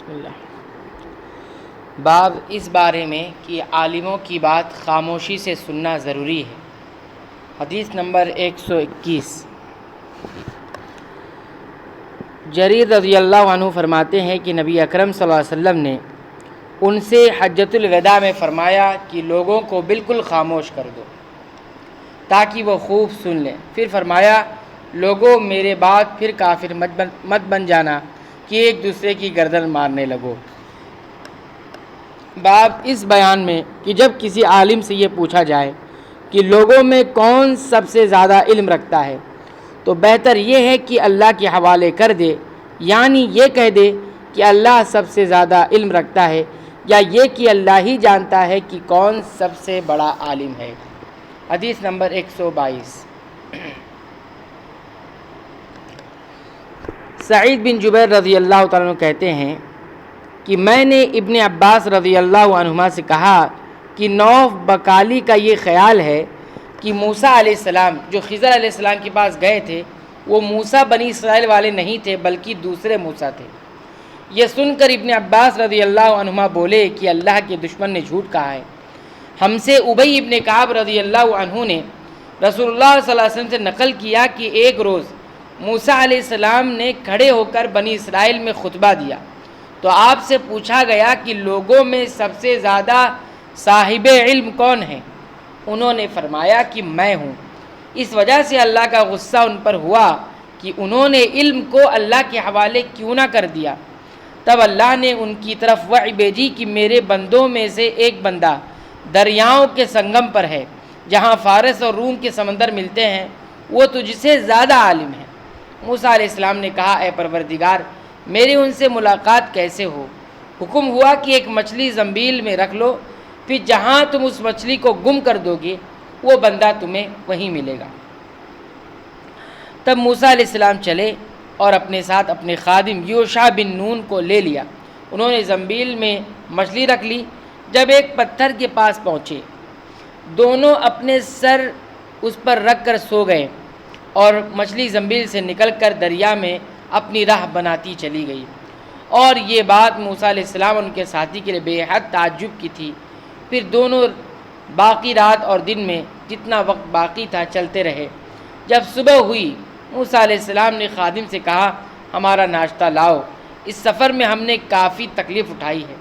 بسم اللہ۔ باب اس بارے میں کہ عالموں کی بات خاموشی سے سننا ضروری ہے۔ حدیث نمبر 121۔ جریر رضی اللہ عنہ فرماتے ہیں کہ نبی اکرم صلی اللہ علیہ وسلم نے ان سے حجۃ الوداع میں فرمایا کہ لوگوں کو بالکل خاموش کر دو تاکہ وہ خوب سن لیں۔ پھر فرمایا لوگوں میرے بعد پھر کافر مت بن جانا کہ ایک دوسرے کی گردن مارنے لگو۔ باب اس بیان میں کہ جب کسی عالم سے یہ پوچھا جائے کہ لوگوں میں کون سب سے زیادہ علم رکھتا ہے تو بہتر یہ ہے کہ اللہ کے حوالے کر دے، یعنی یہ کہہ دے کہ اللہ سب سے زیادہ علم رکھتا ہے، یا یہ کہ اللہ ہی جانتا ہے کہ کون سب سے بڑا عالم ہے۔ حدیث نمبر 122۔ سعید بن جبیر رضی اللہ تعالیٰ عنہ کہتے ہیں کہ میں نے ابن عباس رضی اللہ عنہما سے کہا کہ نوف بکالی کا یہ خیال ہے کہ موسیٰ علیہ السلام جو خضر علیہ السلام کے پاس گئے تھے وہ موسیٰ بنی اسرائیل والے نہیں تھے بلکہ دوسرے موسیٰ تھے۔ یہ سن کر ابن عباس رضی اللہ عنہما بولے کہ اللہ کے دشمن نے جھوٹ کہا ہے۔ ہم سے ابی ابن کعب رضی اللہ عنہ نے رسول اللہ صلی اللہ علیہ وسلم سے نقل کیا کہ ایک روز موسیٰ علیہ السلام نے کھڑے ہو کر بنی اسرائیل میں خطبہ دیا تو آپ سے پوچھا گیا کہ لوگوں میں سب سے زیادہ صاحب علم کون ہے؟ انہوں نے فرمایا کہ میں ہوں۔ اس وجہ سے اللہ کا غصہ ان پر ہوا کہ انہوں نے علم کو اللہ کے حوالے کیوں نہ کر دیا۔ تب اللہ نے ان کی طرف وحی بھیجی کہ میرے بندوں میں سے ایک بندہ دریاؤں کے سنگم پر ہے جہاں فارس اور روم کے سمندر ملتے ہیں، وہ تجھ سے زیادہ عالم ہے۔ موسیٰ علیہ السلام نے کہا اے پروردگار میری ان سے ملاقات کیسے ہو؟ حکم ہوا کہ ایک مچھلی زنبیل میں رکھ لو، پھر جہاں تم اس مچھلی کو گم کر دو گے وہ بندہ تمہیں وہیں ملے گا۔ تب موسیٰ علیہ السلام چلے اور اپنے ساتھ اپنے خادم یوشع بن نون کو لے لیا۔ انہوں نے زنبیل میں مچھلی رکھ لی۔ جب ایک پتھر کے پاس پہنچے دونوں اپنے سر اس پر رکھ کر سو گئے اور مچھلی زنبیل سے نکل کر دریا میں اپنی راہ بناتی چلی گئی، اور یہ بات موسیٰ علیہ السلام اور ان کے ساتھی کے لیے بے حد تعجب کی تھی۔ پھر دونوں باقی رات اور دن میں جتنا وقت باقی تھا چلتے رہے۔ جب صبح ہوئی موسیٰ علیہ السلام نے خادم سے کہا ہمارا ناشتہ لاؤ، اس سفر میں ہم نے کافی تکلیف اٹھائی ہے۔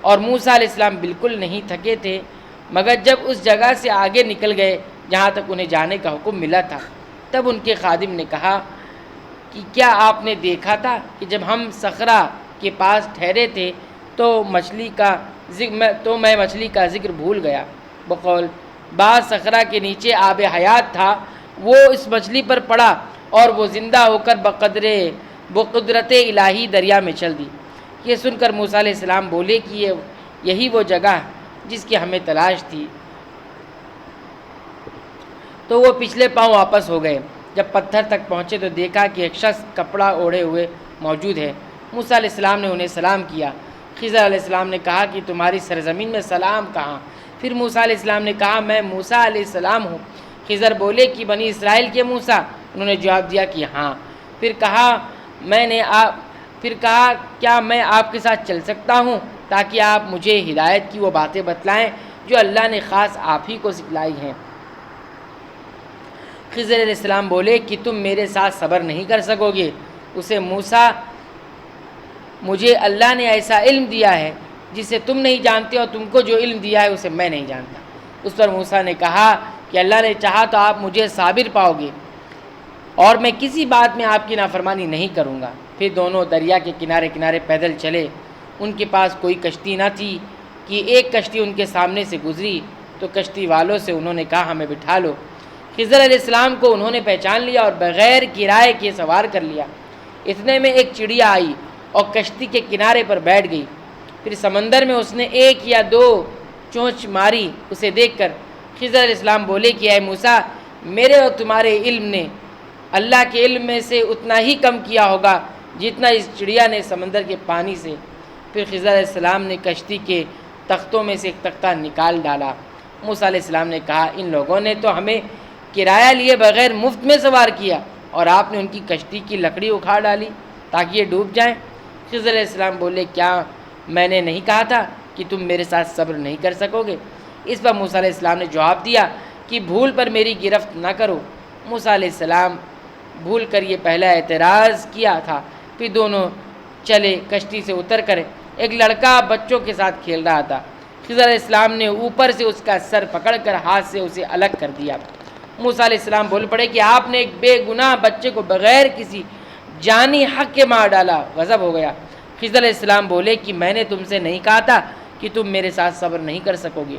اور موسیٰ علیہ السلام بالکل نہیں تھکے تھے مگر جب اس جگہ سے آگے نکل گئے جہاں تک انہیں جانے کا حکم ملا تھا تب ان کے خادم نے کہا کہ کیا آپ نے دیکھا تھا کہ جب ہم صخرہ کے پاس ٹھہرے تھے تو میں مچھلی کا ذکر بھول گیا۔ بقول بعض صخرہ کے نیچے آب حیات تھا، وہ اس مچھلی پر پڑا اور وہ زندہ ہو کر بقدرت الہی دریا میں چل دی۔ یہ سن کر موسیٰ علیہ السلام بولے کہ یہی وہ جگہ جس کی ہمیں تلاش تھی، تو وہ پچھلے پاؤں واپس ہو گئے۔ جب پتھر تک پہنچے تو دیکھا کہ ایک شخص کپڑا اوڑھے ہوئے موجود ہے۔ موسیٰ علیہ السلام نے انہیں سلام کیا۔ خضر علیہ السلام نے کہا کہ تمہاری سرزمین میں سلام کہاں؟ پھر موسیٰ علیہ السلام نے کہا میں موسیٰ علیہ السلام ہوں۔ خضر بولے کہ بنی اسرائیل کے موسیٰ؟ انہوں نے جواب دیا کہ ہاں۔ پھر کہا کیا میں آپ کے ساتھ چل سکتا ہوں تاکہ آپ مجھے ہدایت کی وہ باتیں بتلائیں جو اللہ نے خاص آپ ہی کو سکھلائی ہیں؟ خضر علیہ السلام بولے کہ تم میرے ساتھ صبر نہیں کر سکو گے۔ اسے موسیٰ مجھے اللہ نے ایسا علم دیا ہے جسے تم نہیں جانتے، اور تم کو جو علم دیا ہے اسے میں نہیں جانتا۔ اس پر موسیٰ نے کہا کہ اللہ نے چاہا تو آپ مجھے صابر پاؤ گے اور میں کسی بات میں آپ کی نافرمانی نہیں کروں گا۔ پھر دونوں دریا کے کنارے کنارے پیدل چلے۔ ان کے پاس کوئی کشتی نہ تھی کہ ایک کشتی ان کے سامنے سے گزری تو کشتی والوں سے انہوں نے کہا ہمیں بٹھا لو۔ خضر علیہ السلام کو انہوں نے پہچان لیا اور بغیر کرائے کے سوار کر لیا۔ اتنے میں ایک چڑیا آئی اور کشتی کے کنارے پر بیٹھ گئی۔ پھر سمندر میں اس نے ایک یا دو چونچ ماری۔ اسے دیکھ کر خضر علیہ السلام بولے کہ اے موسیٰ میرے اور تمہارے علم نے اللہ کے علم میں سے اتنا ہی کم کیا ہوگا جتنا اس چڑیا نے سمندر کے پانی سے۔ پھر خضر علیہ السلام نے کشتی کے تختوں میں سے ایک تختہ نکال ڈالا۔ موسیٰ علیہ السلام نے کہا ان لوگوں نے تو ہمیں کرایہ لیے بغیر مفت میں سوار کیا اور آپ نے ان کی کشتی کی لکڑی اکھاڑ ڈالی تاکہ یہ ڈوب جائیں۔ خضر علیہ السلام بولے کیا میں نے نہیں کہا تھا کہ تم میرے ساتھ صبر نہیں کر سکو گے؟ اس پر موسیٰ علیہ السلام نے جواب دیا کہ بھول پر میری گرفت نہ کرو۔ موسیٰ علیہ السلام بھول کر یہ پہلا اعتراض کیا تھا۔ پھر دونوں چلے، کشتی سے اتر کر ایک لڑکا بچوں کے ساتھ کھیل رہا تھا۔ خضر علیہ السلام نے اوپر سے اس کا سر پکڑ کر ہاتھ سے اسے الگ کر دیا۔ موسیٰ علیہ السلام بول پڑے کہ آپ نے ایک بے گناہ بچے کو بغیر کسی جانی حق کے مار ڈالا، غضب ہو گیا۔ خضر علیہ السلام بولے کہ میں نے تم سے نہیں کہا تھا کہ تم میرے ساتھ صبر نہیں کر سکو گے؟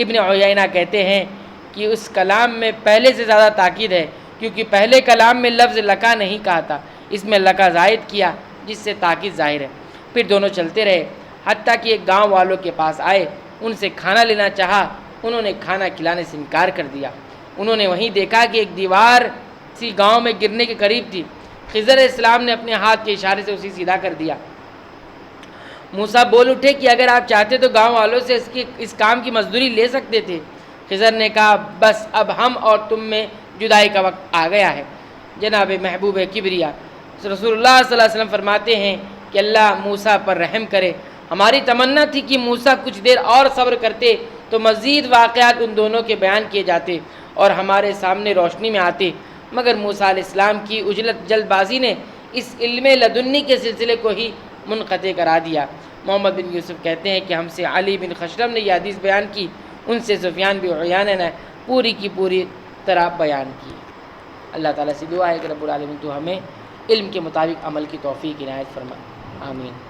ابن عیینہ کہتے ہیں کہ اس کلام میں پہلے سے زیادہ تاکید ہے، کیونکہ پہلے کلام میں لفظ لکا نہیں کہا تھا، اس میں لکا زائد کیا جس سے تاکید ظاہر ہے۔ پھر دونوں چلتے رہے حتیٰ کہ ایک گاؤں والوں کے پاس آئے، ان سے کھانا لینا چاہا، انہوں نے کھانا کھلانے سے انکار کر دیا۔ انہوں نے وہیں دیکھا کہ ایک دیوار سی گاؤں میں گرنے کے قریب تھی۔ خضر علیہ السلام نے اپنے ہاتھ کے اشارے سے اسے سیدھا کر دیا۔ موسیٰ بول اٹھے کہ اگر آپ چاہتے تو گاؤں والوں سے اس کام کی مزدوری لے سکتے تھے۔ خضر نے کہا بس اب ہم اور تم میں جدائی کا وقت آ گیا ہے۔ جناب محبوب کبریا رسول اللہ صلی اللہ علیہ وسلم فرماتے ہیں کہ اللہ موسیٰ پر رحم کرے۔ ہماری تمنا تھی کہ موسیٰ کچھ دیر اور صبر کرتے تو مزید واقعات ان دونوں کے بیان کیے جاتے اور ہمارے سامنے روشنی میں آتے، مگر موسیٰ علیہ السلام کی عجلت جلد بازی نے اس علم لدنی کے سلسلے کو ہی منقطع کرا دیا۔ محمد بن یوسف کہتے ہیں کہ ہم سے علی بن خشرم نے یہ حدیث بیان کی، ان سے سفیان بن عیینہ نے پوری کی پوری طرح بیان کی۔ اللہ تعالیٰ سے دعا ہے کہ رب العالمین تو ہمیں علم کے مطابق عمل کی توفیق عنایت فرمائے، آمین۔